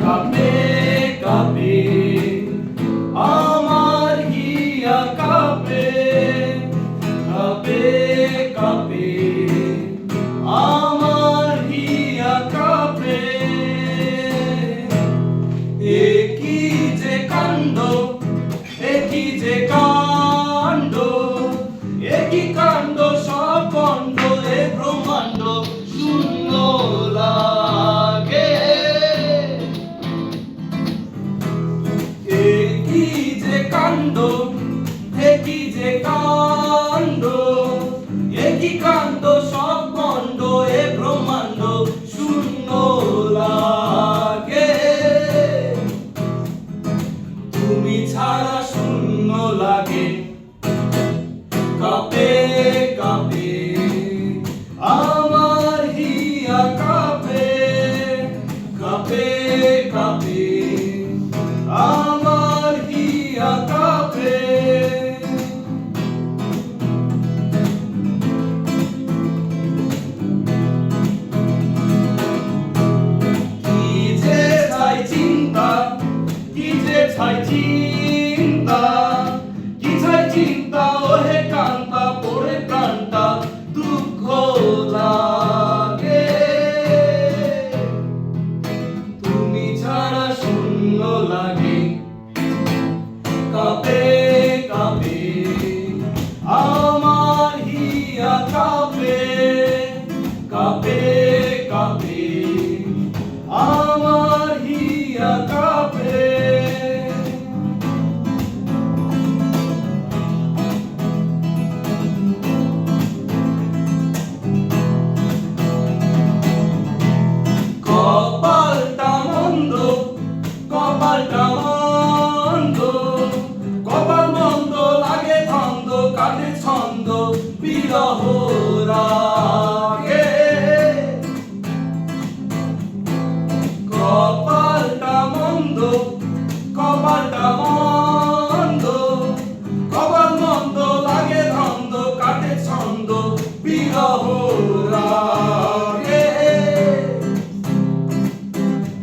কাঁপে কাঁপে আমার হিয়া কাঁপে, কাঁপে কাঁপে আমার হিয়া কাঁপে। এ কি যে কাণ্ড, এ কি যে কাণ্ড, এ কি কাণ্ড, সব পণ্ড এ ব্রহ্মাণ্ড শূন্য লাগে। এ কি যে কাণ্ড, এ কি যে কাণ্ড, এ কি কাণ্ড, সব পণ্ড এ ব্রহ্মাণ্ড শূন্য লাগে। তুমি ছাড়া শূন্য লাগে। কাঁপে কাঁপে আমার হিয়া কাঁপে, কাঁপে কাঁপে আমার হিয়া কাঁপে। কি যে চাই চিন্তা, কি যে চাই চিন্তা, কি চাই চিন্তা ওহে কান্তা, পড়ে প্রাণটা দুঃখ লাগে। তুমি ছাড়া শূন্য লাগে। কাঁপে কাঁপে আমার হিয়া কাঁপে, কাঁপে কাঁপে আমার হিয়া কাঁপে। কপালটা মন্দ, কপালটা মন্দ, কপাল মন্দ লাগে ধন্দ, কাটে ছন্দ বিরহ রাগে। কপালটা মন্দ, কপালটা মন্দ, কপাল মন্দ লাগে ধন্দ, কাটে ছন্দ বিরহ রাগে।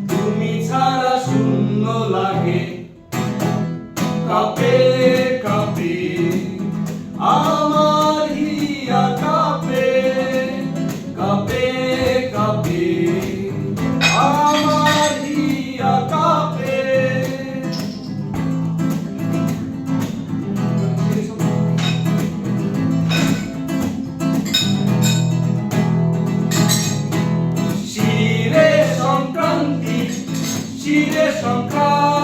তুমি ছাড়া শূন্য লাগে। কাঁপে কাঁপে আমার হিয়া কাঁপে, কাঁপে কাঁপে আমার হিয়া কাঁপে। শিরে সংক্রান্তি, শিরে সংক্রান্তি